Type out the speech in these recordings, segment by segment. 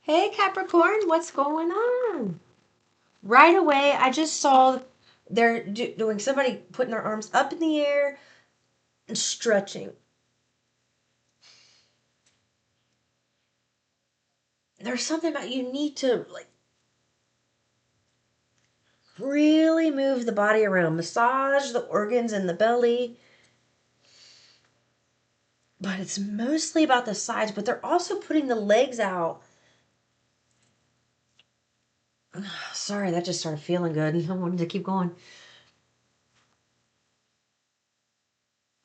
Hey Capricorn, what's going on? Right away, I just saw they're doing somebody putting their arms up in the air and stretching. There's something about you need to like really move the body around, massage the organs in the belly. But it's mostly about the sides, but they're also putting the legs out. Sorry, that just started feeling good. I wanted to keep going.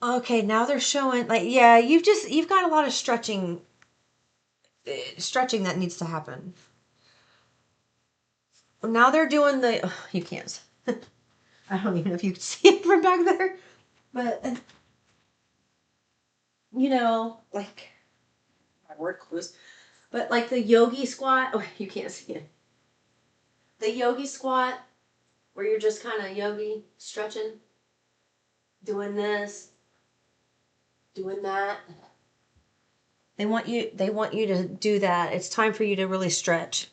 Okay, now they're showing like yeah, you've got a lot of stretching that needs to happen. Now they're doing the you can't. I don't even know if you can see it from back there, but like my word closed. But like the yogi squat, oh, you can't see it. The yogi squat, where you're just kind of yogi stretching, doing this, doing that. They want you to do that. It's time for you to really stretch.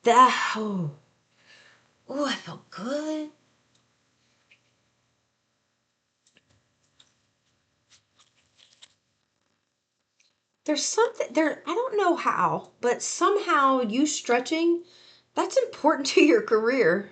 That oh, I felt good. There's something there, I don't know how, but somehow you stretching, that's important to your career.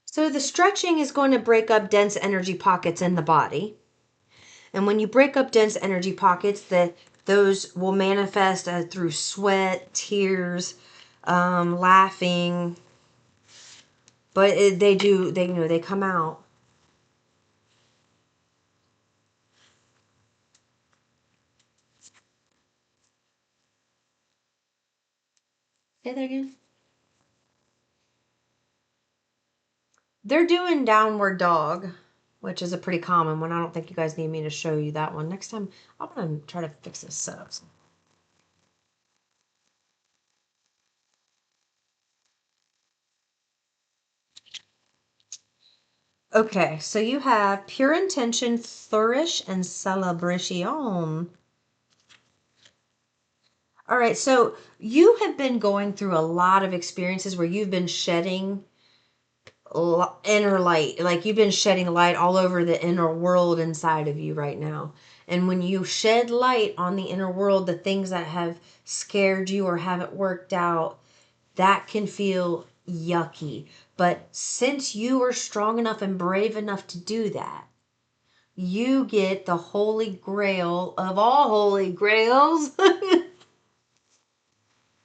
So the stretching is going to break up dense energy pockets in the body. And when you break up dense energy pockets, those will manifest through sweat, tears, laughing. But they come out. Say that again. They're doing downward dog, which is a pretty common one. I don't think you guys need me to show you that one. Next time, I'm going to try to fix this setup. Okay, so you have pure intention, flourish, and celebration. All right, so you have been going through a lot of experiences where you've been shedding inner light. Like you've been shedding light all over the inner world inside of you right now. And when you shed light on the inner world, the things that have scared you or haven't worked out, that can feel yucky. But since you are strong enough and brave enough to do that, you get the holy grail of all holy grails.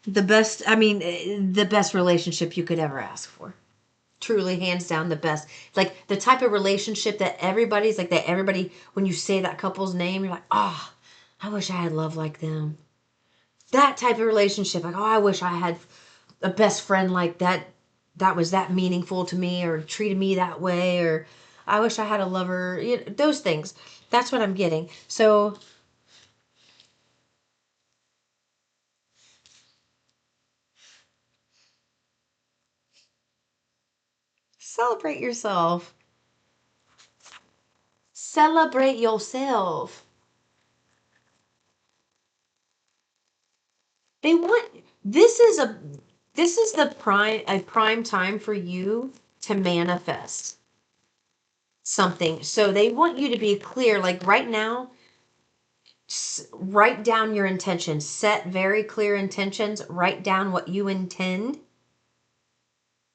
The best relationship you could ever ask for. Truly, hands down, the best. Like the type of relationship that everybody, when you say that couple's name, you're like, oh, I wish I had love like them. That type of relationship, like, oh, I wish I had a best friend like that, that was that meaningful to me or treated me that way, or I wish I had a lover, those things. That's what I'm getting. So celebrate yourself. Celebrate yourself. They want this is the prime time for you to manifest something. So they want you to be clear like right now, write down your intentions, set very clear intentions, write down what you intend,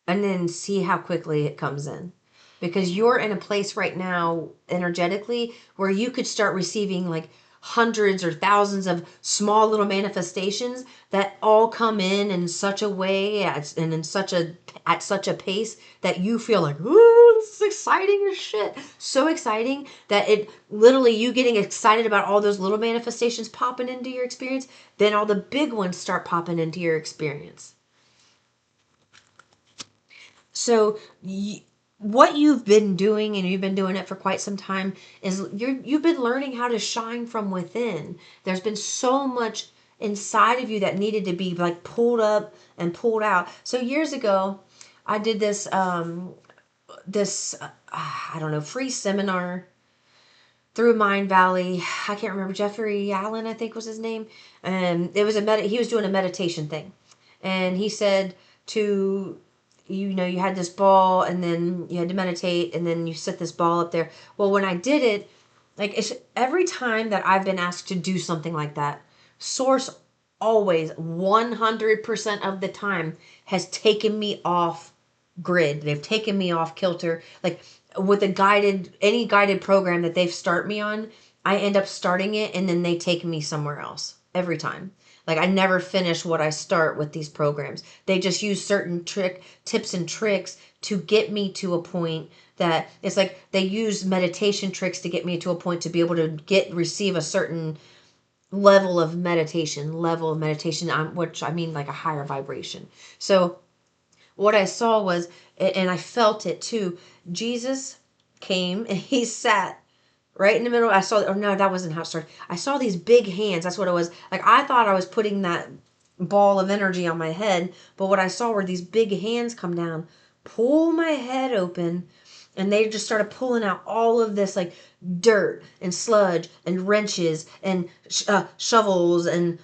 and then see how quickly it comes in. Because you're in a place right now energetically where you could start receiving like hundreds or thousands of small little manifestations that all come in such a way and at such a pace that you feel like, ooh, this is exciting as shit. So exciting that it literally, you getting excited about all those little manifestations popping into your experience, then all the big ones start popping into your experience. So what you've been doing, and you've been doing it for quite some time, is you've been learning how to shine from within. There's been so much inside of you that needed to be like pulled up and pulled out. So years ago, I did this, I don't know, free seminar through Mind Valley. I can't remember, Jeffrey Allen, I think was his name. And it was he was doing a meditation thing. And he said to, you had this ball and then you had to meditate and then you set this ball up there. Well, when I did it, like it's every time that I've been asked to do something like that, Source always 100% of the time has taken me off grid. They've taken me off kilter. Like with any guided program that they've start me on, I end up starting it and then they take me somewhere else every time. Like I never finish what I start with these programs. They just use certain tips and tricks to get me to a point that it's like they use meditation tricks to get me to a point to be able to receive a certain level of meditation, which I mean like a higher vibration. So what I saw was, and I felt it too, Jesus came and he sat right in the middle. I saw, oh no, that wasn't how it started. I saw these big hands. That's what it was. Like I thought I was putting that ball of energy on my head, but what I saw were these big hands come down, pull my head open, and they just started pulling out all of this like dirt and sludge and wrenches and shovels and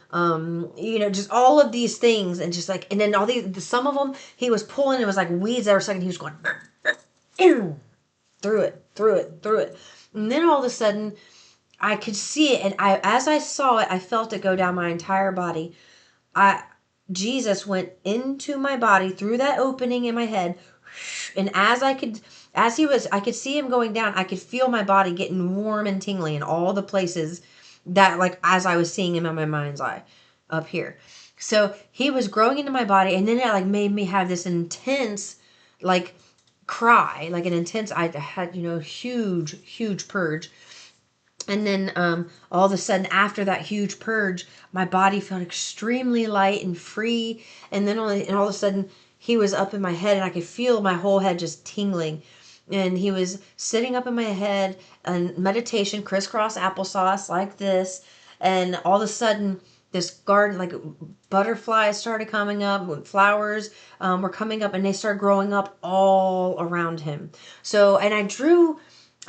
just all of these things, and just like, and then all these, some of them he was pulling, it was like weeds every second. He was going through it, and then all of a sudden I could see it, and as I saw it, I felt it go down my entire body. Jesus went into my body through that opening in my head, and I could see him going down. I could feel my body getting warm and tingly in all the places that, like, as I was seeing him in my mind's eye up here. So he was growing into my body, and then it like made me have this intense, like, cry, like an intense. I had huge purge. And then all of a sudden, after that huge purge, my body felt extremely light and free. And then all of a sudden, he was up in my head, and I could feel my whole head just tingling. And he was sitting up in my head, and meditation, crisscross applesauce, like this. And all of a sudden, this garden, like butterflies started coming up, flowers were coming up, and they started growing up all around him. So, and I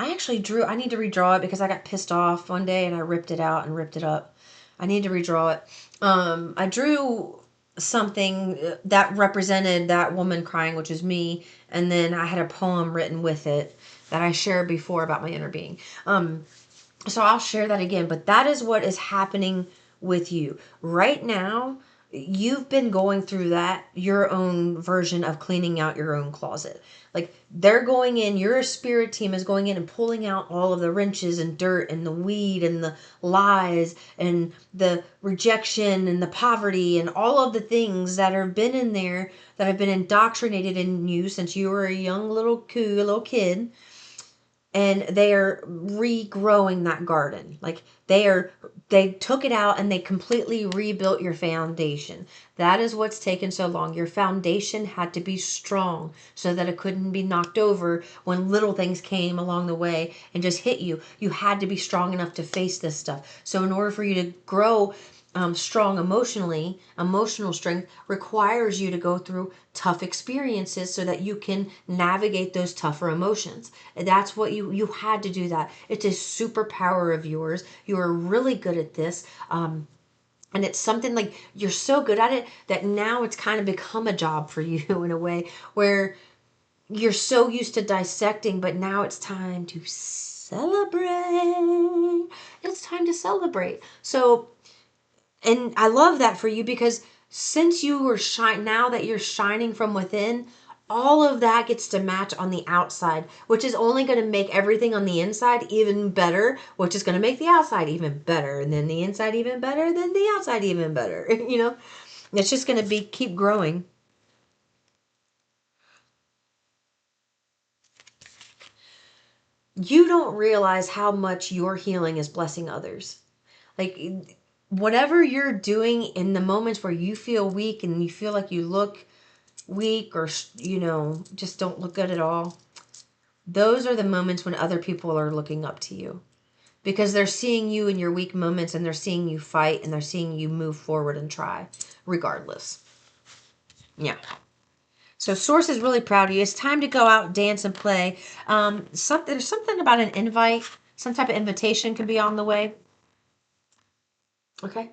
actually drew, I need to redraw it because I got pissed off one day and I ripped it out and ripped it up. I need to redraw it. I drew something that represented that woman crying, which is me. And then I had a poem written with it that I shared before about my inner being. So I'll share that again, but that is what is happening with you right now. You've been going through that, your own version of cleaning out your own closet. Like they're going in, your spirit team is going in and pulling out all of the wrenches and dirt and the weed and the lies and the rejection and the poverty and all of the things that have been in there that have been indoctrinated in you since you were a young little kid. And they are regrowing that garden. Like they took it out and they completely rebuilt your foundation. That is what's taken so long. Your foundation had to be strong so that it couldn't be knocked over when little things came along the way and just hit you. You had to be strong enough to face this stuff. So in order for you to grow strong emotionally, emotional strength requires you to go through tough experiences so that you can navigate those tougher emotions. And that's what you had to do that. It's a superpower of yours. You are really good at this. And it's something like you're so good at it that now it's kind of become a job for you in a way where you're so used to dissecting, but now it's time to celebrate. It's time to celebrate. So, and I love that for you because since you were now that you're shining from within, all of that gets to match on the outside, which is only going to make everything on the inside even better, which is going to make the outside even better, and then the inside even better, then the outside even better. It's just going to keep growing. You don't realize how much your healing is blessing others. Like whatever you're doing in the moments where you feel weak and you feel like you look weak or just don't look good at all, those are the moments when other people are looking up to you because they're seeing you in your weak moments and they're seeing you fight and they're seeing you move forward and try regardless. Yeah. So Source is really proud of you. It's time to go out, dance, and play. There's something about an invite. Some type of invitation could be on the way. Okay.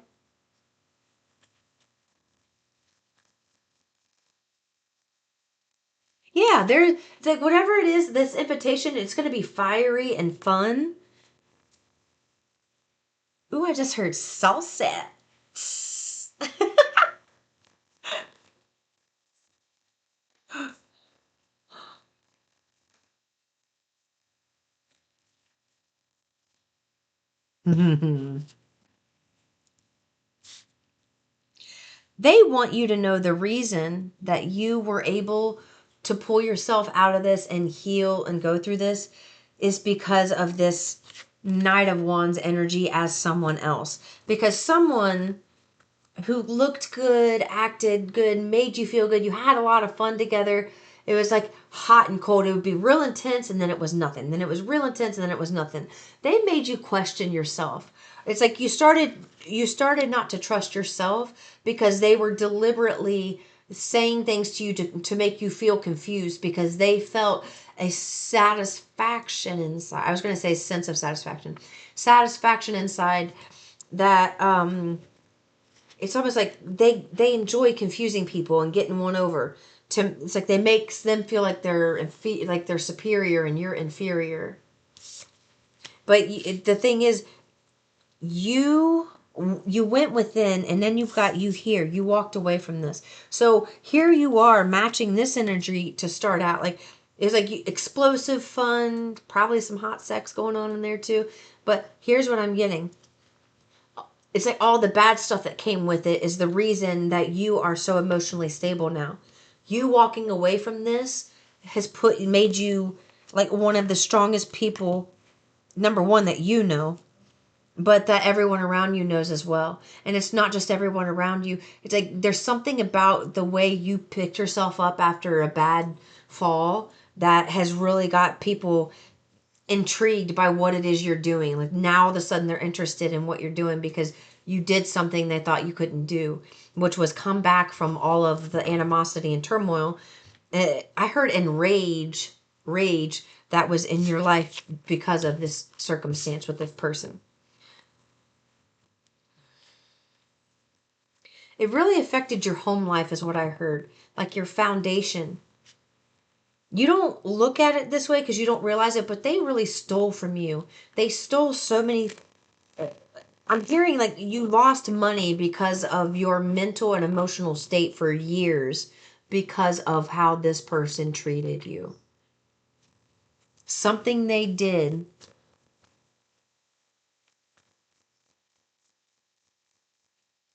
Yeah, there's like whatever it is, this invitation, it's going to be fiery and fun. Ooh, I just heard salsa. They want you to know the reason that you were able to pull yourself out of this and heal and go through this is because of this Knight of Wands energy as someone else. Because someone who looked good, acted good, made you feel good, you had a lot of fun together. It was like hot and cold. It would be real intense and then it was nothing. Then it was real intense and then it was nothing. They made you question yourself. It's like you started not to trust yourself because they were deliberately saying things to you to make you feel confused because they felt a satisfaction inside. I was going to say sense of satisfaction. Satisfaction inside that it's almost like they enjoy confusing people and getting one over. It's like they makes them feel like they're superior and you're inferior. But the thing is, you you went within and then you've got you here. You walked away from this. So here you are matching this energy to start out. Like it's like explosive fun, probably some hot sex going on in there too. But here's what I'm getting. It's like all the bad stuff that came with it is the reason that you are so emotionally stable now. You walking away from this has made you like one of the strongest people, number one, that you know, but that everyone around you knows as well. And it's not just everyone around you. It's like there's something about the way you picked yourself up after a bad fall that has really got people intrigued by what it is you're doing. Like now all of a sudden they're interested in what you're doing because you did something they thought you couldn't do, which was come back from all of the animosity and turmoil. I heard rage that was in your life because of this circumstance with this person. It really affected your home life is what I heard, like your foundation. You don't look at it this way because you don't realize it, but they really stole from you. They stole so many. I'm hearing like you lost money because of your mental and emotional state for years because of how this person treated you. Something they did.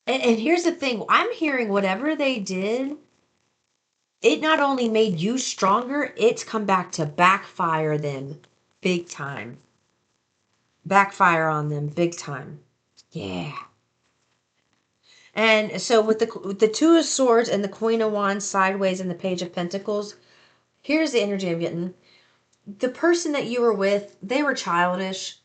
And here's the thing, I'm hearing whatever they did, it not only made you stronger, it's come back to backfire them big time. Backfire on them big time. Yeah. And so with the Two of Swords and the Queen of Wands sideways and the Page of Pentacles, here's the energy I'm getting. The person that you were with, they were childish.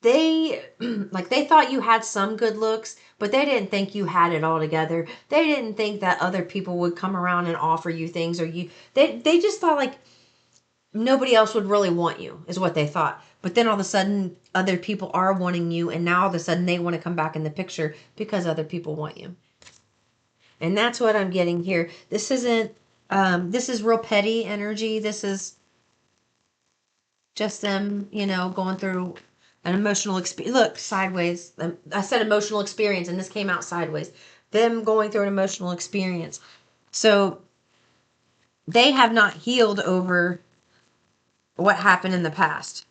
They like they thought you had some good looks, but they didn't think you had it all together. They didn't think that other people would come around and offer you things or they just thought like nobody else would really want you is what they thought. But then all of a sudden other people are wanting you and now all of a sudden they want to come back in the picture because other people want you. And that's what I'm getting here. This isn't this is real petty energy. This is just them, going through an emotional experience. Look, sideways. I said emotional experience, and this came out sideways. Them going through an emotional experience. So they have not healed over what happened in the past.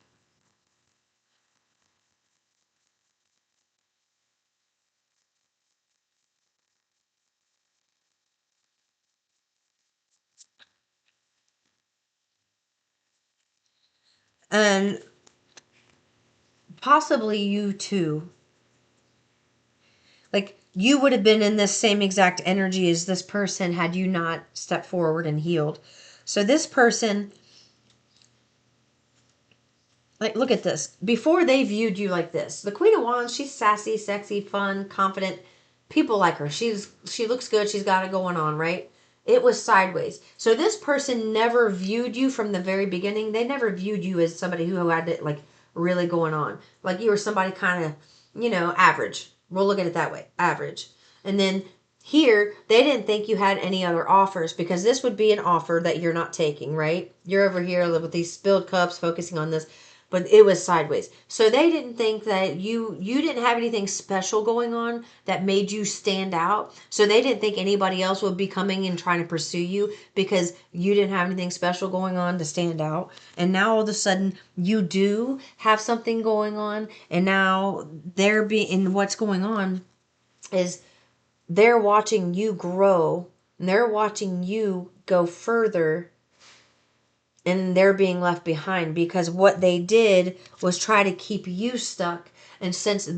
And possibly you too. Like you would have been in this same exact energy as this person had you not stepped forward and healed. So this person, like, look at this. Before they viewed you like this, the Queen of Wands, she's sassy, sexy, fun, confident. People like her. She looks good. She's got it going on, right? It was sideways. So this person never viewed you from the very beginning. They never viewed you as somebody who had it like really going on. Like you were somebody kind of, average. We'll look at it that way. Average. And then here, they didn't think you had any other offers because this would be an offer that you're not taking, right? You're over here with these spilled cups focusing on this, but it was sideways. So they didn't think that you didn't have anything special going on that made you stand out. So they didn't think anybody else would be coming and trying to pursue you because you didn't have anything special going on to stand out. And now all of a sudden you do have something going on, and now and what's going on is they're watching you grow and they're watching you go further, and they're being left behind because what they did was try to keep you stuck. And since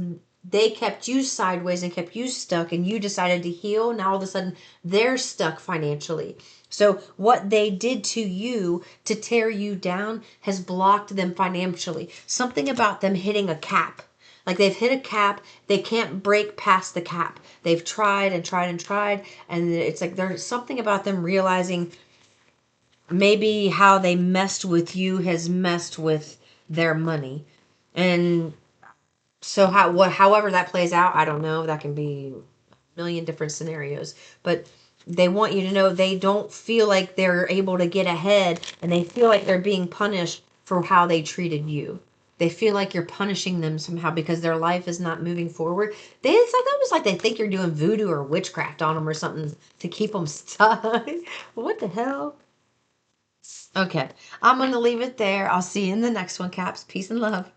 they kept you sideways and kept you stuck and you decided to heal, now all of a sudden they're stuck financially. So what they did to you to tear you down has blocked them financially. Something about them hitting a cap. Like they've hit a cap, they can't break past the cap. They've tried and tried and tried, and it's like there's something about them realizing maybe how they messed with you has messed with their money. And so however that plays out, I don't know. That can be a million different scenarios, but they want you to know they don't feel like they're able to get ahead, and they feel like they're being punished for how they treated you. They feel like you're punishing them somehow because their life is not moving forward. It's like almost like they think you're doing voodoo or witchcraft on them or something to keep them stuck. What the hell? Okay, I'm going to leave it there. I'll see you in the next one, Caps. Peace and love.